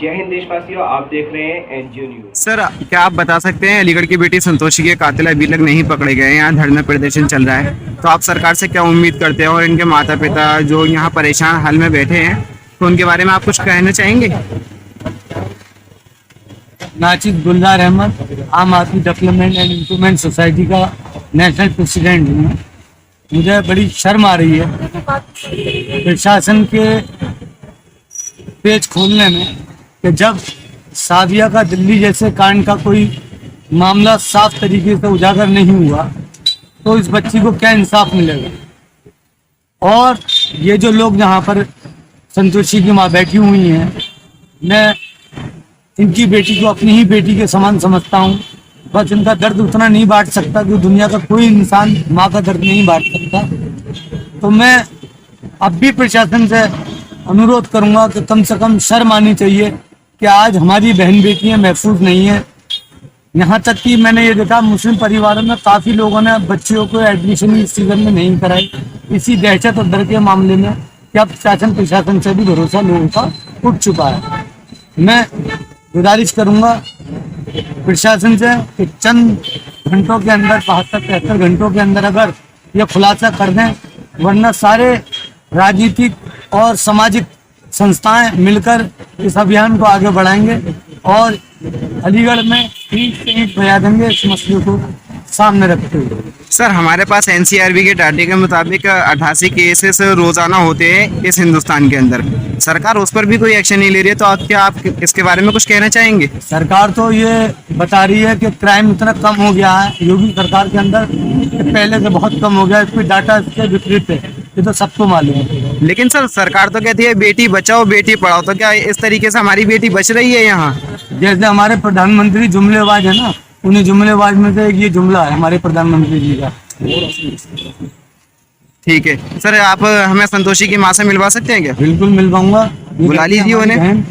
जय हिंद देशवासियों, आप देख रहे हैं एनजीओ न्यूज। सर, क्या आप बता सकते हैं अलीगढ़ की बेटी संतोषी के कातिल अभी तक नहीं पकड़े गए हैं, यहाँ धरना प्रदर्शन चल रहा है, तो आप सरकार से क्या उम्मीद करते हैं और इनके माता पिता जो यहाँ परेशान हाल में बैठे हैं तो उनके बारे में आप कुछ कहना चाहेंगे? नाचिद गुलजार अहमद, आम आदमी डेवलपमेंट एंड इम्प्रूवमेंट सोसाइटी का नेशनल प्रेसिडेंट हूँ। मुझे बड़ी शर्म आ रही है प्रशासन के पेज खोलने में कि जब सादिया का दिल्ली जैसे कांड का कोई मामला साफ तरीके से उजागर नहीं हुआ तो इस बच्ची को क्या इंसाफ मिलेगा। और ये जो लोग यहाँ पर संतोषी की माँ बैठी हुई हैं, मैं इनकी बेटी को अपनी ही बेटी के समान समझता हूँ। बस इनका दर्द उतना नहीं बांट सकता कि दुनिया का कोई इंसान माँ का दर्द नहीं बांट सकता। तो मैं अब भी प्रशासन से अनुरोध करूंगा कि कम से कम शर्म आनी चाहिए कि आज हमारी बहन बेटियां महफूज नहीं है। यहाँ तक कि मैंने ये देखा मुस्लिम परिवारों में काफ़ी लोगों ने बच्चियों को एडमिशन इस सीजन में नहीं कराई, इसी दहशत और डर के मामले में कि अब शासन प्रशासन से भी भरोसा लोगों का उठ चुका है। मैं गुजारिश करूंगा प्रशासन से कि चंद घंटों के अंदर 72-73 घंटों के अंदर अगर ये खुलासा कर दें, वरना सारे राजनीतिक और सामाजिक संस्थाएं मिलकर इस अभियान को आगे बढ़ाएंगे और अलीगढ़ में ईंट से ईंट बजा देंगे इस मसले को सामने रखते हुए। सर, हमारे पास एनसीआरबी के डाटे के मुताबिक 88 केसेस रोजाना होते हैं इस हिंदुस्तान के अंदर। सरकार उस पर भी कोई एक्शन नहीं ले रही है, तो आप इसके बारे में कुछ कहना चाहेंगे? सरकार तो ये बता रही है कि क्राइम इतना कम हो गया है योगी सरकार के अंदर कि पहले से बहुत कम हो गया। इस पर डाटा इसके विपरीत है, ये तो सबको मालूम है। लेकिन सर, सरकार तो कहती है बेटी बचाओ बेटी पढ़ाओ, तो क्या इस तरीके से हमारी बेटी बच रही है यहाँ? जैसे हमारे प्रधानमंत्री जुमलेबाज है ना, उन्हें जुमलेबाज में से एक ये जुमला है हमारे प्रधानमंत्री जी का। ठीक है सर, आप हमें संतोषी की माँ से मिलवा सकते हैं क्या? बिल्कुल मिलवाऊंगा, बुला लीजिए उन्हें।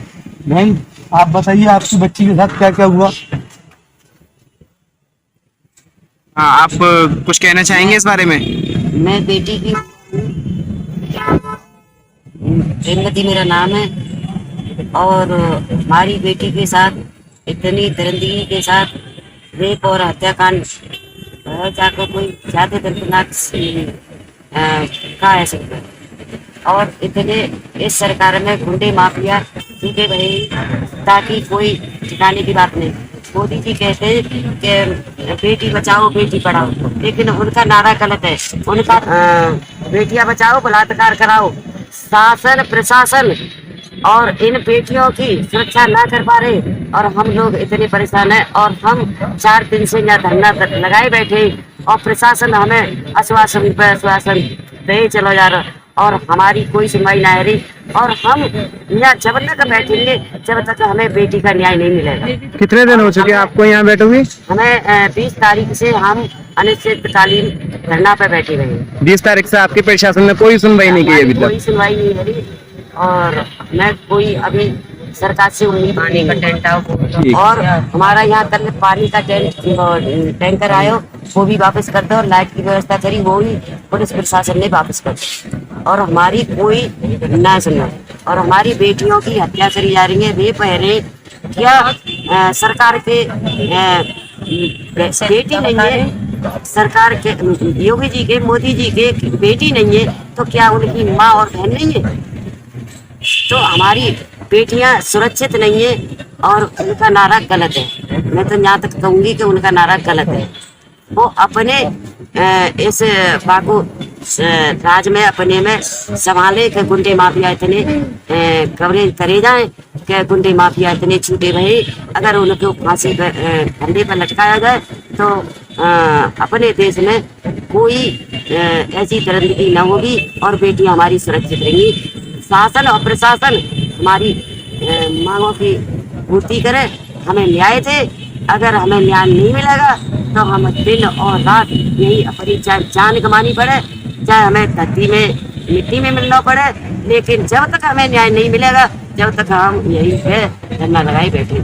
बहन, आप बताइए आपकी बच्ची के साथ क्या क्या हुआ? हाँ, आप कुछ कहना चाहेंगे इस बारे में? मैं बेटी की प्रेमवती मेरा नाम है और हमारी बेटी के साथ इतनी दरिंदगी के साथ रेप और हत्याकांड जाकर कोई ज्यादा दर्दनाक कहा है सकता। और इतने इस सरकार में गुंडे माफिया टूटे भाई ताकि कोई ठिकाने की बात नहीं। मोदी जी कहते हैं कि बेटी बचाओ बेटी पढ़ाओ, लेकिन उनका नारा गलत है। उनका बेटियां बचाओ बलात्कार कराओ। शासन प्रशासन और इन बेटियों की सुरक्षा ना कर पा रहे और हम लोग इतने परेशान हैं और हम 4 दिन से यहाँ धरना लगाए बैठे और प्रशासन हमें आश्वासन पर आश्वासन दे चलो जा रहा और हमारी कोई सुनवाई ना हो रही। और हम यहाँ जब तक बैठेंगे जब तक हमें बेटी का न्याय नहीं मिलेगा। कितने दिन हो चुके आपको यहाँ बैठे हुए? हमें 20 तारीख से हम अनिश्चितकालीन धरना पर बैठे रहे। 20 तारीख से आपके प्रशासन ने कोई सुनवाई नहीं की अभी तक? कोई सुनवाई नहीं हो रही और मैं कोई अभी सरकार से उम्मीद पानी का टेंट और हमारा यहाँ कल पानी का टैंकर आयो वो भी वापस कर दो और लाइट की व्यवस्था करी वो भी पुलिस प्रशासन ने वापस कर दी और हमारी कोई ना सुना और हमारी बेटियों की हत्या करी जा रही है। वे पहले क्या सरकार के बेटी नहीं है, सरकार के योगी जी के मोदी जी के बेटी नहीं है तो क्या उनकी माँ और बहन नहीं है? तो हमारी बेटियां सुरक्षित नहीं है और उनका नारा गलत है। मैं तो यहाँ तक कहूंगी कि उनका नारा गलत है। वो अपने इस बागो राज में अपने में संभाले कि गुंडे माफिया इतने कवरेज करे जाए कि गुंडे माफिया इतने छूटे रहे। अगर उनको फांसी डंडे पर लटकाया जाए तो अपने देश में कोई ऐसी दरिंदगी न होगी और बेटियां हमारी सुरक्षित रहेंगी। शासन और प्रशासन हमारी मांगों की पूर्ति करे, हमें न्याय दे। अगर हमें न्याय नहीं मिलेगा तो हम दिन और रात यही अपनी चाहे जान गंवानी पड़े चाहे हमें धरती में मिट्टी में मिलना पड़े, लेकिन जब तक हमें न्याय नहीं मिलेगा जब तक हम यही पे धरना लगाए बैठे।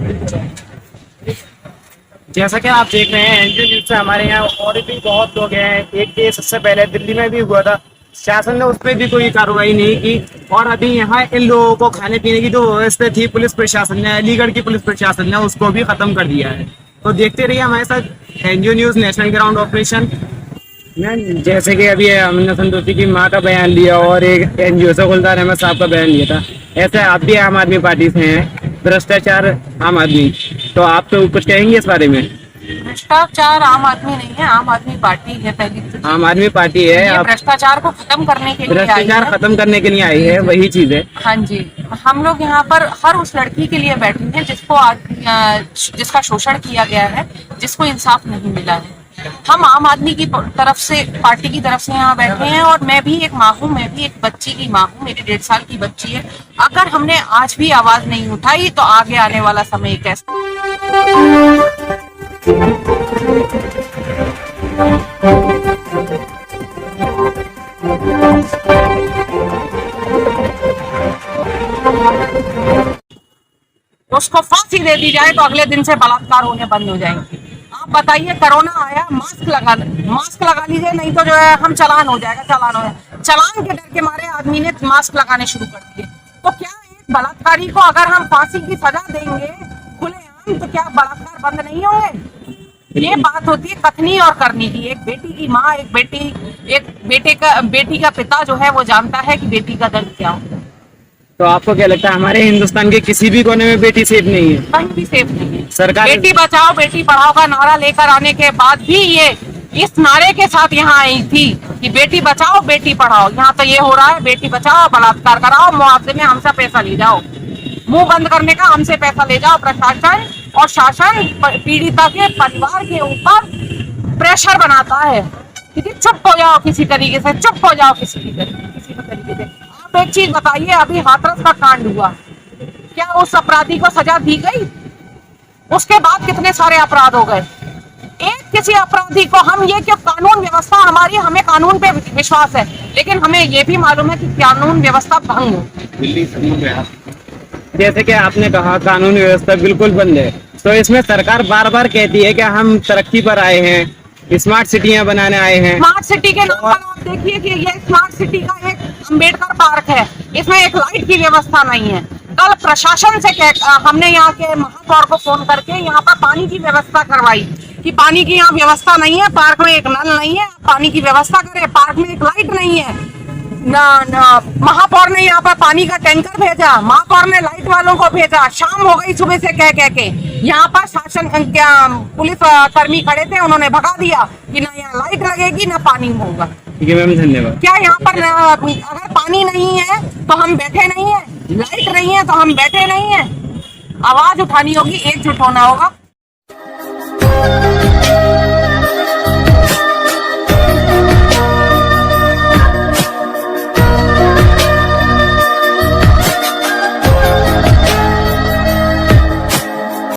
जैसा कि आप देख रहे हैं एनजीओ न्यूज से हमारे यहाँ और भी बहुत लोग हैं। एक केस इससे पहले दिल्ली में भी हुआ था शासन ने उस पर भी कोई कार्रवाई नहीं की। और अभी यहाँ इन लोगों को खाने पीने की जो व्यवस्था थी पुलिस प्रशासन ने, अलीगढ़ की पुलिस प्रशासन ने उसको भी खत्म कर दिया है। तो देखते रहिए हमारे साथ NGO news national ground operation. जैसे कि अभी हमने संतोषी की माँ का बयान लिया और एक एनजीओ से गुलजार अहमद साहब का बयान लिया था, ऐसे आप भी आम आदमी पार्टी से हैं, भ्रष्टाचार आम आदमी, तो आप तो कुछ कहेंगे इस बारे में? भ्रष्टाचार आम आदमी नहीं है, आम आदमी पार्टी है। पहली तो आम आदमी पार्टी है, ये आप भ्रष्टाचार को खत्म करने के लिए आई भ्रष्टाचार है। खत्म करने के लिए आई है, वही चीज है। हाँ जी, हम लोग यहाँ पर हर उस लड़की के लिए बैठे हैं जिसको जिसका शोषण किया गया है, जिसको इंसाफ नहीं मिला है। हम आम आदमी की तरफ से, पार्टी की तरफ से यहाँ बैठे हैं। और मैं भी एक माँ हूँ, मैं भी एक बच्ची की माँ हूँ, मेरी 1.5 साल की बच्ची है। अगर हमने आज भी आवाज नहीं उठाई तो आगे आने वाला समय कैसा। उसको फांसी दे दी जाए तो अगले दिन से बलात्कार होने बंद हो जाएंगे। आप बताइए, कोरोना आया, मास्क लगा लीजिए, नहीं तो जो है हम चालान हो जाएगा। चालान के डर के मारे आदमी ने मास्क लगाने शुरू कर दिए। तो क्या एक बलात्कारी को अगर हम फांसी की सजा देंगे खुलेआम, तो क्या बलात्कार बंद नहीं होंगे? ये बात होती है कथनी और करनी की। एक बेटी की माँ, एक बेटी का पिता जो है वो जानता है कि बेटी का दर्द क्या होता है। तो आपको क्या लगता है हमारे हिंदुस्तान के किसी भी कोने में बेटी सेफ नहीं है? कहीं भी सेफ नहीं है। सरकार बेटी बचाओ बेटी पढ़ाओ का नारा लेकर आने के बाद भी ये इस नारे के साथ यहाँ आई थी कि बेटी बचाओ बेटी पढ़ाओ। यहाँ तो ये हो रहा है, बेटी बचाओ, बलात्कार कराओ, मुआवजे में हमसे पैसा ले जाओ, मुंह बंद करने का हमसे पैसा ले जाओ। प्रशासन और शासन पीड़िता के परिवार के ऊपर प्रेशर बनाता है कि चुप हो जाओ, किसी तरीके से चुप हो जाओ, किसी भी तरीके से। आप एक चीज बताइए, अभी हाथरस का कांड हुआ, क्या उस अपराधी को सजा दी गई? उसके बाद कितने सारे अपराध हो गए। एक किसी अपराधी को हम ये कि कानून व्यवस्था हमारी, हमें कानून पे विश्वास है, लेकिन हमें ये भी मालूम है कि कानून व्यवस्था भंग हो। जैसे कि आपने कहा कानून व्यवस्था बिल्कुल बंद है, तो इसमें सरकार बार बार कहती है कि हम तरक्की पर आए हैं, स्मार्ट सिटियां बनाने आए हैं। स्मार्ट सिटी के नाम पर आप देखिए कि ये स्मार्ट सिटी का एक अम्बेडकर पार्क है, इसमें एक लाइट की व्यवस्था नहीं है। कल प्रशासन से हमने यहाँ के महापौर को फोन करके यहाँ पर पानी की व्यवस्था करवाई कि पानी की यहाँ व्यवस्था नहीं है, पार्क में एक नल नहीं है, पानी की व्यवस्था करें। पार्क में एक लाइट नहीं है, महापौर ने यहाँ पर पानी का टैंकर भेजा, महापौर ने लाइट वालों को भेजा। शाम हो गई सुबह से कह के यहाँ पर शासन क्या पुलिस कर्मी खड़े थे, उन्होंने भगा दिया कि ना यहाँ लाइट लगेगी ना पानी होगा। ठीक है मैम, धन्यवाद। क्या यहाँ पर अगर पानी नहीं है तो हम बैठे नहीं है, लाइट नहीं है तो हम बैठे नहीं है? आवाज उठानी होगी, एकजुट होना होगा।